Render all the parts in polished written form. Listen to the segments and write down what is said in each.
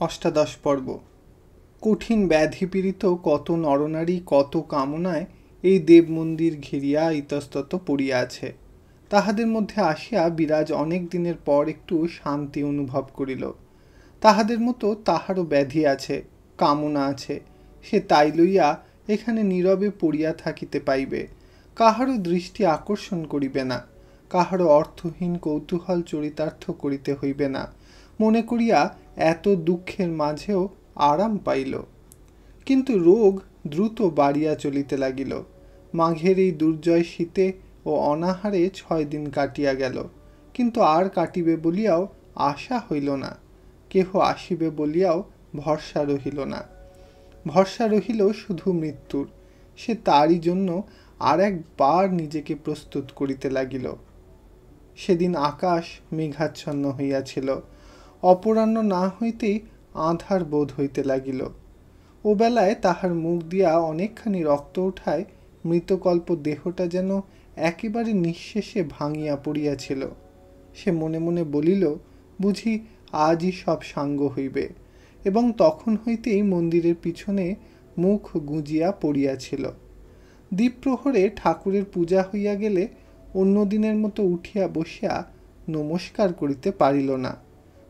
অষ্টাদশ পর্ব। কঠিন ব্যাধিপীড়িত কত নরনারী কত কামনায় এই দেব মন্দির ঘিরিয়া ইতস্তত পড়িয়া আছে। তাহাদের মধ্যে আসিয়া বিরাজ অনেক দিনের পর একটু শান্তি অনুভব করিল। তাহাদের মতো তাহারও ব্যাধি আছে, কামনা আছে, সে তাই লইয়া এখানে নীরবে পড়িয়া থাকিতে পাইবে, কাহারও দৃষ্টি আকর্ষণ করিবে না, কাহারও অর্থহীন কৌতূহল চরিতার্থ করিতে হইবে না, মনে করিয়া এত দুঃখের মাঝেও আরাম পাইল। কিন্তু রোগ দ্রুত বাড়িয়া চলিতে লাগিল। মাঘের এই দুর্জয় শীতে ও অনাহারে 6 দিন কাটিয়া গেল, কিন্তু আর কাটিবে বলিয়াও আশা হইল না, কেহ আসিবে বলিয়াও ভরসা রহিল না। ভরসা রহিল শুধু মৃত্যুর। সে তারই জন্য আর একবার নিজেকে প্রস্তুত করিতে লাগিল। সেদিন আকাশ মেঘাচ্ছন্ন হইয়াছিল। অপরাহ্ন না হইতেই আঁধার বোধ হইতে লাগিল। ও বেলায় তাহার মুখ দিয়া অনেকখানি রক্ত ওঠায় মৃতকল্প দেহটা যেন একেবারে নিঃশেষে ভাঙিয়া পড়িয়াছিল। সে মনে মনে বলিল, বুঝি আজই সব সাঙ্গ হইবে, এবং তখন হইতেই মন্দিরের পিছনে মুখ গুঁজিয়া পড়িয়াছিল। দ্বীপ্রহরে ঠাকুরের পূজা হইয়া গেলে অন্য দিনের মতো উঠিয়া বসিয়া নমস্কার করিতে পারিল না।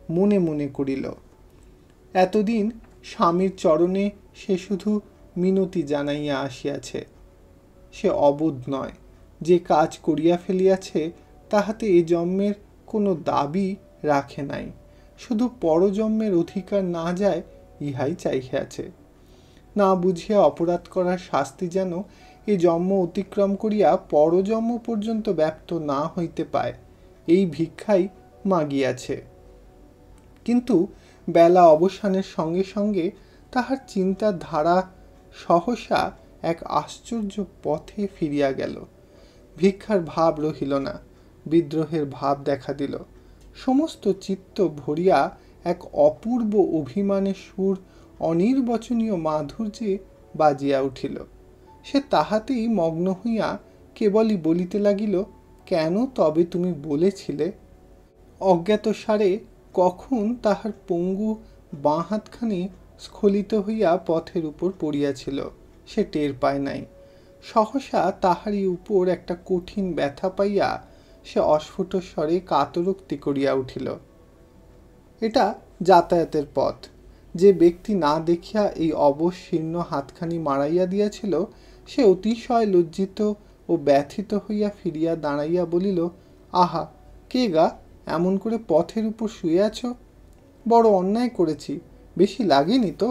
মনে মনে করিল, এতদিন স্বামীর চরণে সে শুধু মিনতি জানাইয়া আসিয়াছে। সে অবোধ নয়, যে কাজ করিয়া ফেলিয়াছে তাহাতে এ জন্মের কোনো দাবি রাখে নাই, শুধু পরজন্মের অধিকার না যায় ইহাই চাহিয়াছে। না বুঝিয়া অপরাধ করার শাস্তি যেন এ জন্ম অতিক্রম করিয়া পরজন্ম পর্যন্ত ব্যাপ্ত না হইতে পায়, এই ভিক্ষাই মাগিয়াছে। কিন্তু বেলা অবসানের সঙ্গে সঙ্গে তাহার চিন্তার ধারা সহসা এক আশ্চর্য পথে ফিরিয়া গেল। ভিক্ষার ভাব রহিল না, বিদ্রোহের ভাব দেখা দিল। সমস্ত চিত্ত ভরিয়া এক অপূর্ব অভিমানের সুর অনির্বচনীয় মাধুর্যে বাজিয়া উঠিল। সে তাহাতেই মগ্ন হইয়া কেবলই বলিতে লাগিল, কেন তবে তুমি বলেছিলে? অজ্ঞাতসারে কখন তাহার পঙ্গু বাঁ হাতখানি স্খলিত হইয়া পথের উপর পড়িয়াছিল, সে টের পায় নাই। সহসা তাহারই উপর একটা কঠিন ব্যথা পাইয়া সে অস্ফুট স্বরে কাতরোক্তি করিয়া উঠিল। এটা যাতায়াতের পথ। যে ব্যক্তি না দেখিয়া এই অবশীর্ণ হাতখানি মারাইয়া দিয়াছিল, সে অতিশয় লজ্জিত ও ব্যথিত হইয়া ফিরিয়া দাঁড়াইয়া বলিল, আহা, কে গা, এমন করে পথের উপর শুয়ে আছো? বড় অন্যায় করেছি, বেশি লাগেনি তো?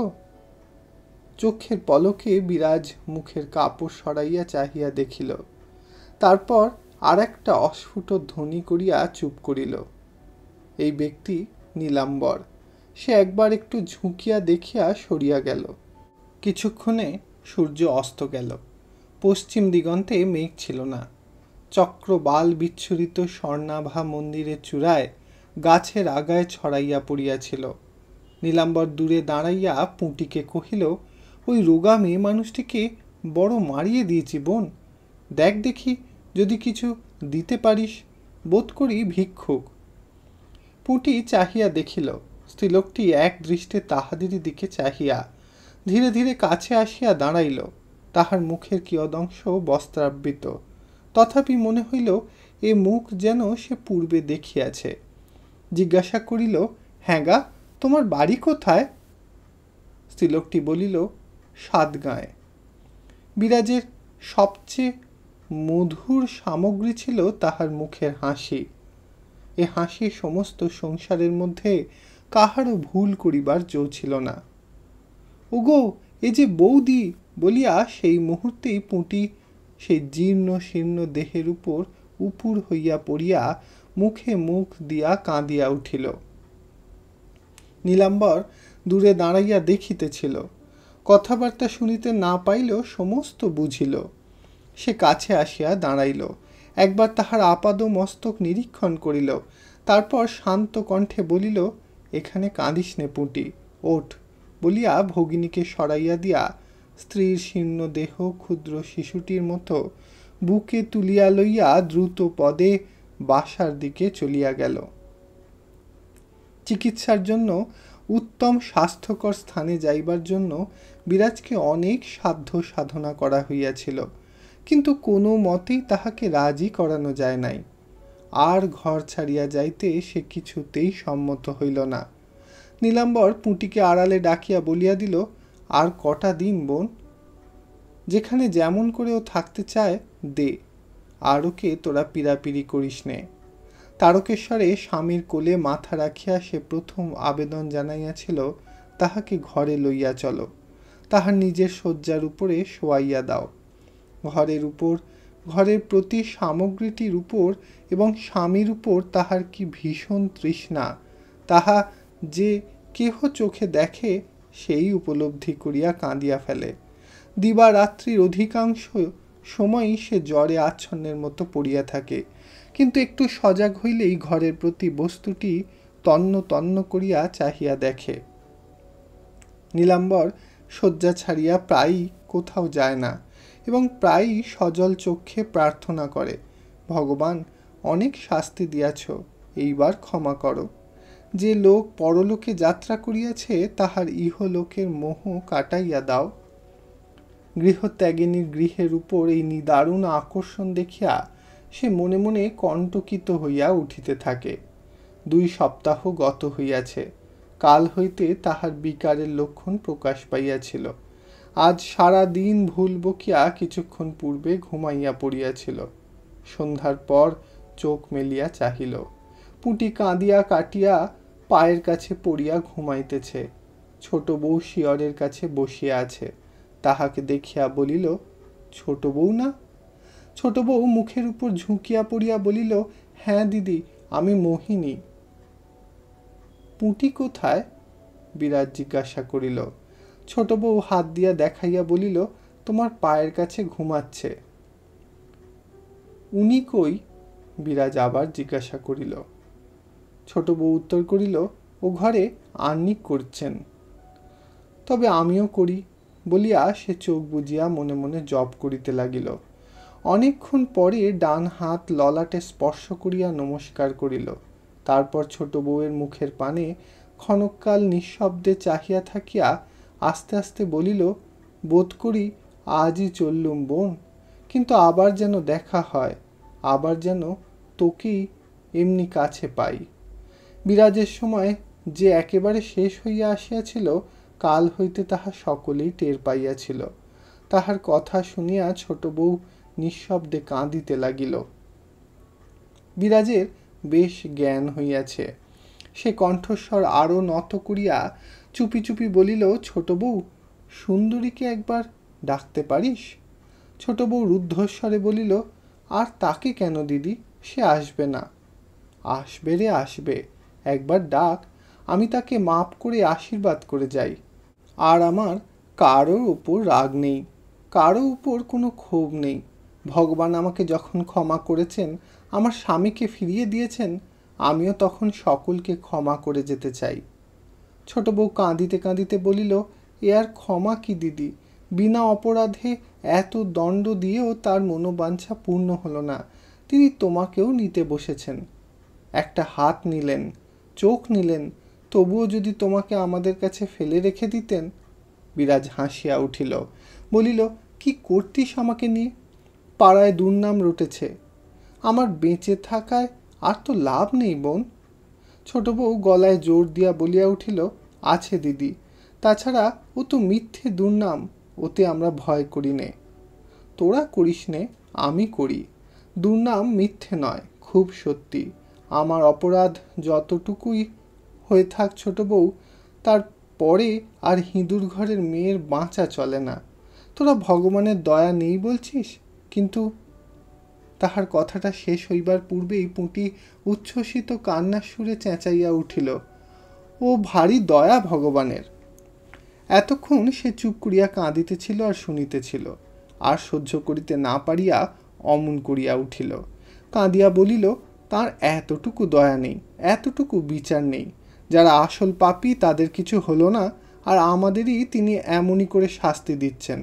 চোখের পলকে বিরাজ মুখের কাপড় সরাইয়া চাহিয়া দেখিল, তারপর আর একটা অস্ফুট ধ্বনি করিয়া চুপ করিল। এই ব্যক্তি নীলাম্বর। সে একবার একটু ঝুঁকিয়া দেখিয়া সরিয়া গেল। কিছুক্ষণে সূর্য অস্ত গেল। পশ্চিম দিগন্তে মেঘ ছিল না। চক্রবাল বিচ্ছুরিত স্বর্ণাভা মন্দিরের চূড়ায় গাছের আগায় ছড়াইয়া পড়িয়াছিল। নীলাম্বর দূরে দাঁড়াইয়া পুঁটিকে কহিল, ওই রোগা মেয়ে মানুষটিকে বড় মারিয়ে দিয়েছি বোন, দেখ দেখি যদি কিছু দিতে পারিস, বোধ করি ভিক্ষুক। পুঁটি চাহিয়া দেখিল, স্ত্রীলোকটি এক দৃষ্টে তাহাদেরই দিকে চাহিয়া ধীরে ধীরে কাছে আসিয়া দাঁড়াইল। তাহার মুখের কিয়দংশ বস্ত্রাবৃত, তথাপি মনে হইল এ মুখ যেন সে পূর্বে দেখিয়াছে। জিজ্ঞাসা করিল, হ্যাঁ গা, তোমার বাড়ি কোথায়? স্ত্রীলোকটি বলিল, সাতগাঁয়ে। বিরাজের সবচেয়ে মধুর সামগ্রী ছিল তাহার মুখের হাসি। এ হাসি সমস্ত সংসারের মধ্যে কাহারও ভুল করিবার জো ছিল না। ওগো, এ যে বৌদি বলিয়া সেই মুহূর্তেই পুঁটি সেই জীর্ণ শীর্ণ দেহের উপর উপুর হইয়া পড়িয়া মুখে মুখ দিয়া কাঁদিয়া উঠিল। নীলাম্বর দূরে দাঁড়াইয়া দেখিতেছিল, কথাবার্তা শুনিতে না পাইলেও সমস্ত বুঝিল। সে কাছে আসিয়া দাঁড়াইল, একবার তাহার আপাদ মস্তক নিরীক্ষণ করিল, তারপর শান্ত কণ্ঠে বলিল, এখানে কাঁদিস নে পুঁটি, ওঠ, বলিয়া ভগিনীকে সরাইয়া দিয়া স্ত্রীর শীর্ণ দেহ ক্ষুদ্র শিশুটির মতো বুকে তুলিয়া লইয়া দ্রুত পদে বাসার দিকে চলিয়া গেল। চিকিৎসার জন্য উত্তম স্বাস্থ্যকর স্থানে যাইবার জন্য বিরাজকে অনেক সাধ্য সাধনা করা হইয়াছিল, কিন্তু কোনো মতেই তাহাকে রাজি করানো যায় নাই। আর ঘর ছাড়িয়া যাইতে সে কিছুতেই সম্মত হইল না। নীলাম্বর পুঁটিকে আড়ালে ডাকিয়া বলিয়া দিল, আর কটা দিন বোন, যেখানে যেমন করেও থাকতে চায় দে, আর ওকে তোরা পীড়াপিড়ি করিস নে। তারকেশ্বরে স্বামীর কোলে মাথা রাখিয়া সে প্রথম আবেদন জানাইয়াছিল, তাহাকে ঘরে লইয়া চলো, তাহার নিজের শয্যার উপরে শোয়াইয়া দাও। ঘরের প্রতি সামগ্রীটির উপর এবং স্বামীর উপর তাহার কি ভীষণ তৃষ্ণা, তাহা যে কেহ চোখে দেখে সেই উপলব্ধি করিয়া কাঁদিয়া ফেলে। দিবারাত্রির অধিকাংশ সময়ই সে জ্বরে আচ্ছন্নের মতো পড়িয়া থাকে, কিন্তু একটু সজাগ হইলেই ঘরের প্রতি বস্তুটি তন্ন তন্ন করিয়া চাহিয়া দেখে। নীলাম্বর শয্যা ছাড়িয়া প্রায়ই কোথাও যায় না এবং প্রায়ই সজল চক্ষে প্রার্থনা করে, ভগবান, অনেক শাস্তি দিয়াছ, এইবার ক্ষমা করো। যে লোক পরলোকে যাত্রা করিয়াছে তাহার ইহলোকের মোহ কাটাইয়া দাও। গৃহত্যাগিনীর গৃহের উপর এই নিদারুণ আকর্ষণ দেখিয়া সে মনে মনে কণ্টকিত হইয়া উঠিতে থাকে। 2 সপ্তাহ গত হইয়াছে, কাল হইতে তাহার বিকারের লক্ষণ প্রকাশ পাইয়াছিল। আজ সারা দিন ভুল বকিয়া কিছুক্ষণ পূর্বে ঘুমাইয়া পড়িয়াছিল। সন্ধ্যার পর চোখ মেলিয়া চাহিল, পুঁটি কাঁদিয়া কাটিয়া পায়ের কাছে পড়িয়া ঘুমাইতেছে। ছোট বউ শিয়রের কাছে বসিয়া আছে, তাহাকে দেখিয়া বলিল, ছোট বউ না? ছোট বউ মুখের উপর ঝুঁকিয়া পড়িয়া বলিল, হ্যাঁ দিদি, আমি মোহিনী। পুঁটি কোথায়? বিরাজ জিজ্ঞাসা করিল। ছোট বউ হাত দিয়া দেখাইয়া বলিল, তোমার পায়ের কাছে ঘুমাচ্ছে। উনি কই? বিরাজ আবার জিজ্ঞাসা করিল। ছোট বউ উত্তর করিল, ও ঘরে আহ্নিক করছেন। তবে আমিও করি, বলিয়া সে চোখ বুজিয়া মনে মনে জপ করিতে লাগিল। অনেকক্ষণ পরে ডান হাত ললাটে স্পর্শ করিয়া নমস্কার করিল। তারপর ছোট বউয়ের মুখের পানে ক্ষণকাল নিঃশব্দে চাহিয়া থাকিয়া আস্তে আস্তে বলিল, বোধ করি আজই চললুম বোন, কিন্তু আবার যেন দেখা হয়, আবার যেন তোকেই এমনি কাছে পাই। বিরাজের সময় যে একেবারে শেষ হইয়া আসিয়াছিল, কাল হইতে তাহা সকলেই টের পাইয়াছিল। তাহার কথা শুনিয়া ছোট বউ নিঃশব্দে কাঁদিতে লাগিল। বিরাজের বেশ জ্ঞান হইয়াছে। সে কণ্ঠস্বর আরো নত করিয়া চুপি চুপি বলিল, ছোট বউ, সুন্দরীকে একবার ডাকতে পারিস? ছোট বউ রুদ্ধস্বরে বলিল, আর তাকে কেন দিদি, সে আসবে না। আসবে রে আসবে, একবার ডাক, আমি তাকে মাপ করে আশীর্বাদ করে যাই। আর আমার কারোর উপর রাগ নেই, কারো উপর কোনো ক্ষোভ নেই। ভগবান আমাকে যখন ক্ষমা করেছেন, আমার স্বামীকে ফিরিয়ে দিয়েছেন, আমিও তখন সকলকে ক্ষমা করে যেতে চাই। ছোট বউ কাঁদিতে কাঁদিতে বলিল, এ আর ক্ষমা কি দিদি, বিনা অপরাধে এত দণ্ড দিয়েও তার মনোবাঞ্ছা পূর্ণ হলো না। তিনি তোমাকেও নিতে বসেছেন, একটা হাত নিলেন, চোখ নিলেন, তবুও যদি তোমাকে আমাদের কাছে ফেলে রেখে দিতেন। বিরাজ হাসিয়া উঠিল, বলিল, কি করতিস আমাকে নিয়ে? পাড়ায় দুর্নাম রটেছে, আমার বেঁচে থাকায় আর তো লাভ নেই বোন। ছোট বউ গলায় জোর দিয়া বলিয়া উঠিল, আছে দিদি, তাছাড়া ও তো মিথ্যে দুর্নাম, ওতে আমরা ভয় করি নে। তোরা করিস নে, আমি করি। দুর্নাম মিথ্যে নয়, খুব সত্যি। আমার অপরাধ যতটুকুই হয়ে থাক ছোট বউ, তার পরে আর হিঁদুর ঘরের মেয়ের বাঁচা চলে না। তোরা ভগবানের দয়া নেই বলছিস, কিন্তু... তাহার কথাটা শেষ হইবার পূর্বেই পুঁটি উচ্ছ্বসিত কান্নার সুরে চেঁচাইয়া উঠিল, ও ভারী দয়া ভগবানের। এতক্ষণ সে চুপ করিয়া কাঁদিতেছিল আর শুনিতেছিল, আর সহ্য করিতে না পারিয়া অমন করিয়া উঠিল। কাঁদিয়া বলিল, তার এতটুকু দয়া নেই, এতটুকু বিচার নেই। যারা আসল পাপী তাদের কিছু হলো না, আর আমাদেরই তিনি এমনই করে শাস্তি দিচ্ছেন।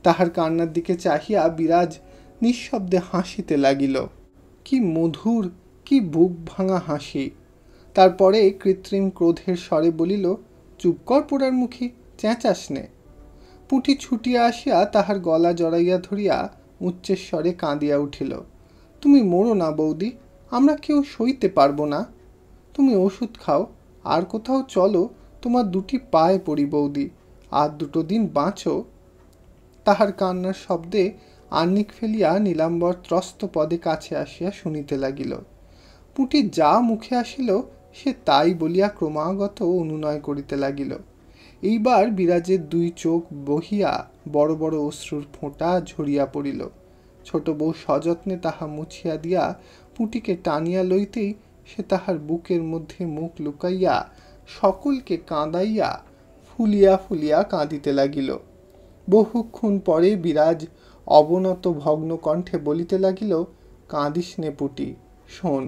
তাহার কান্নার দিকে চাহিয়া বিরাজ নিঃশব্দে হাসিতে লাগিল। কি মধুর, কি বুক ভাঙা হাসি! তারপরে কৃত্রিম ক্রোধের স্বরে বলিল, চুপ কর পোড়ার মুখী, চেঁচাস নে। পুঁটি ছুটিয়া আসিয়া তাহার গলা জড়াইয়া ধরিয়া উচ্চস্বরে কাঁদিয়া উঠিল, তুমি মরো না বৌদি, আমরা কেউ সইতে পারবো না। তুমি ওষুধ খাও, আর কোথাও চলো, তোমার দুটি পায়ে পড়ি বৌদি, আর দুটো দিন বাঁচো। তাহার কান্নার শব্দে আহ্নিক ফেলিয়া নীলাম্বর ত্রস্ত পদে কাছে আসিয়া শুনিতে লাগিল। পুঁটি যা মুখে আসিল সে তাই বলিয়া ক্রমাগত অনুনয় করিতে লাগিল। এইবার বিরাজের দুই চোখ বহিয়া বড় বড় অশ্রুর ফোঁটা ঝরিয়া পড়িল। ছোট বউ সযত্নে তাহা মুছিয়া দিয়া পুঁটিকে টানিয়া লইতেই সে তাহার বুকের মধ্যে মুখ লুকাইয়া সকলকে কাঁদাইয়া ফুলিয়া ফুলিয়া কাঁদিতে লাগিল। বহুক্ষণ পরে বিরাজ অবনত ভগ্ন কণ্ঠে বলিতে লাগিল, কাঁদিস নে পুঁটি, শোন।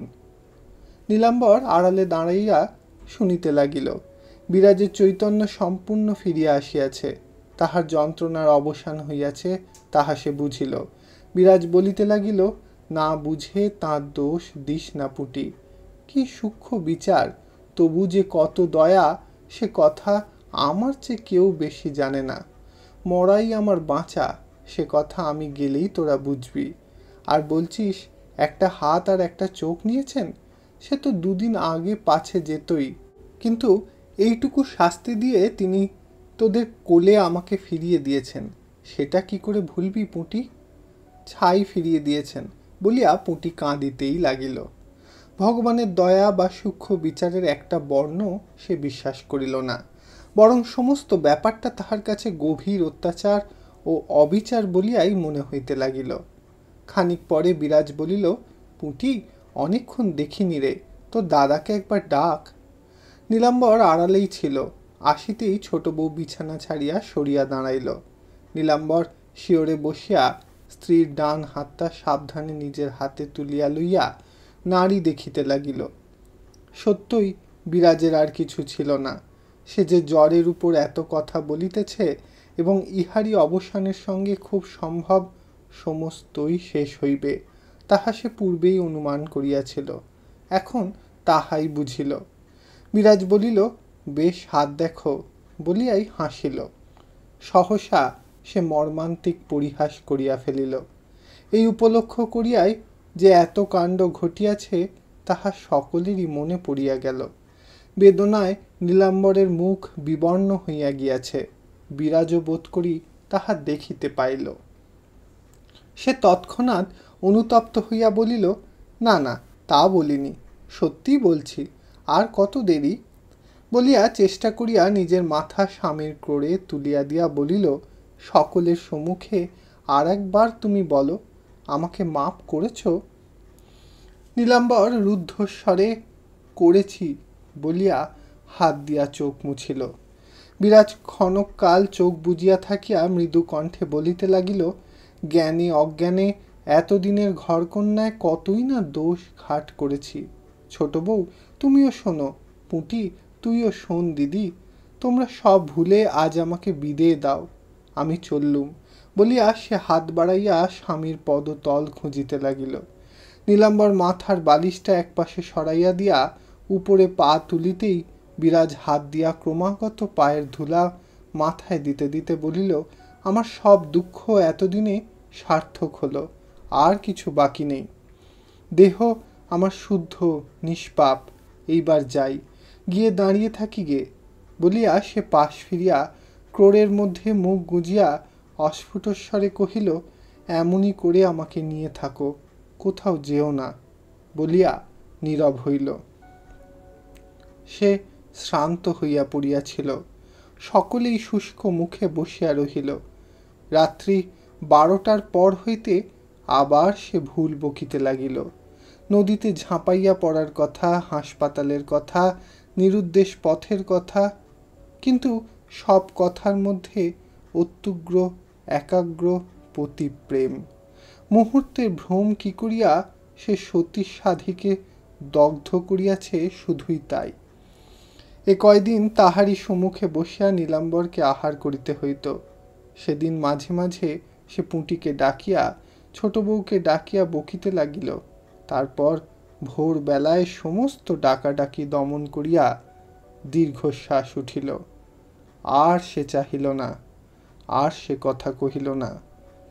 নীলাম্বর আড়ালে দাঁড়াইয়া শুনিতে লাগিল। বিরাজের চৈতন্য সম্পূর্ণ ফিরিয়া আসিয়াছে, তাহার যন্ত্রণার অবসান হইয়াছে, তাহা সে বুঝিল। বিরাজ বলিতে লাগিল, না বুঝে তাঁর দোষ দিস না পুঁটি, কি সূক্ষ্ম বিচার, তবু যে কত দয়া সে কথা আমার চেয়ে কেউ বেশি জানে না। মরাই আমার বাঁচা, সে কথা আমি গেলেই তোরা বুঝবি। আর বলছিস একটা হাত আর একটা চোখ নিয়েছেন, সে তো দুদিন আগে পাছে যেতই, কিন্তু এইটুকু শাস্তি দিয়ে তিনি তোদের কোলে আমাকে ফিরিয়ে দিয়েছেন, সেটা কি করে ভুলবি পুঁটি? ছাই ফিরিয়ে দিয়েছেন বলিয়া পুঁটি কাঁদিতেই লাগিল। ভগবানের দয়া বা সূক্ষ্ম বিচারের একটা বর্ণ সে বিশ্বাস করিল না, বরং সমস্ত ব্যাপারটা তাহার কাছে গভীর অত্যাচার ও অবিচার বলিয়াই মনে হইতে লাগিল। খানিক পরে বিরাজ বলিল, পুঁটি, অনেকক্ষণ দেখিনি রে, তোর দাদাকে একবার ডাক। নীলাম্বর আড়ালেই ছিল, আসিতেই ছোট বউ বিছানা ছাড়িয়া সরিয়া দাঁড়াইল। নীলাম্বর শিয়রে বসিয়া স্ত্রীর ডান হাতটা সাবধানে নিজের হাতে তুলিয়া লইয়া নাড়ি দেখিতে লাগিল। সত্যই বিরাজের আর কিছু ছিল না, সে যে জ্বরের উপর এত কথা বলিতেছে এবং ইহারই অবসানের সঙ্গে খুব সম্ভব সমস্তই শেষ হইবে, তাহা সে পূর্বেই অনুমান করিয়াছিল, এখন তাহাই বুঝিল। বিরাজ বলিল, বেশ হাত দেখো বলিয়াই হাসিল। সহসা সে মর্মান্তিক পরিহাস করিয়া ফেলিল। এই উপলক্ষ করিয়াই যে এত কাণ্ড ঘটিয়াছে তাহা সকলেরই মনে পড়িয়া গেল। বেদনায় নীলাম্বরের মুখ বিবর্ণ হইয়া গিয়াছে, বিরাজও বোধ করি তাহা দেখিতে পাইল। সে তৎক্ষণাৎ অনুতপ্ত হইয়া বলিল, না না, তা বলিনি, সত্যি বলছি, আর কত দেরি? বলিয়া চেষ্টা করিয়া নিজের মাথা স্বামীর ক্রোড়ে তুলিয়া দিয়া বলিল, সকলের সম্মুখে আর একবার তুমি বলো, আমাকে মাপ করেছ? নীলাম্বর রুদ্ধস্বরে করেছি বলিয়া হাত দিয়া চোখ মুছিল। বিরাজ ক্ষণকাল চোখ বুজিয়া থাকিয়া মৃদু কণ্ঠে বলিতে লাগিল, জ্ঞানে অজ্ঞানে এতদিনের ঘরকন্যায় কতই না দোষ ঘাট করেছি। ছোট বউ, তুমিও শোনো, পুঁটি তুইও শোন দিদি, তোমরা সব ভুলে আজ আমাকে বিদেয় দাও, আমি চললুম। বলিয়া সে হাত বাড়াইয়া স্বামীর পদতল খুঁজিতে লাগিল। নীলাম্বর মাথার বালিশটা একপাশে সরাইয়া দিয়া উপরে পা তুলিতেই বিরাজ হাত দিয়া ক্রমাগত পায়ের ধুলা মাথায় দিতে দিতে বলিল, আমার সব দুঃখ এতদিনে সার্থক হলো, আর কিছু বাকি নেই। দেহ আমার শুদ্ধ নিষ্পাপ, এইবার যাই, গিয়ে দাঁড়িয়ে থাকি গে। বলিয়া সে পাশ ফিরিয়া ক্রোড়ের মধ্যে মুখ গুজিয়া অস্ফুটস্বরে কহিল, এমনই করে আমাকে নিয়ে থাকো, কোথাও যেও না, বলিয়া নীরব হইল। সে শ্রান্ত হইয়া পড়িয়াছিল, সকলেই শুষ্ক মুখে বসিয়া রহিল। রাত্রি 12টার পর হইতে আবার সে ভুল বকিতে লাগিল। নদীতে ঝাঁপাইয়া পড়ার কথা, হাসপাতালের কথা, নিরুদ্দেশ পথের কথা, কিন্তু সব কথার মধ্যে অত্যুগ্র একাগ্র পতিপ্রেম। মুহূর্তের ভ্রম কি করিয়া সে সতী সাধিকে দগ্ধ করিয়াছে, শুধুই তাই। এ কয়দিন তাহারই সম্মুখে বসিয়া নীলাম্বরকে আহার করিতে হইত। সেদিন মাঝে মাঝে সে পুঁটিকে ডাকিয়া ছোট বউকে ডাকিয়া বকিতে লাগিল, তারপর ভোরবেলায় সমস্ত ডাকাডাকি দমন করিয়া দীর্ঘশ্বাস উঠিল। আর সে চাহিল না, আর সে কথা কহিল না।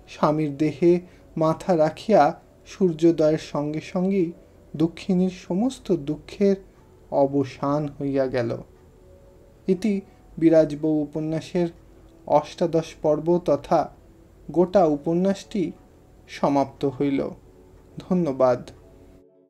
স্বামীর দেহে মাথা রাখিয়া সূর্যোদয়ের সঙ্গে সঙ্গেই দুঃখিনীর সমস্ত দুঃখের অবসান হইয়া গেল। ইতি বিরাজবউ উপন্যাসের ৮ পর্ব তথা গোটা উপন্যাসটি সমাপ্ত হইল। ধন্যবাদ।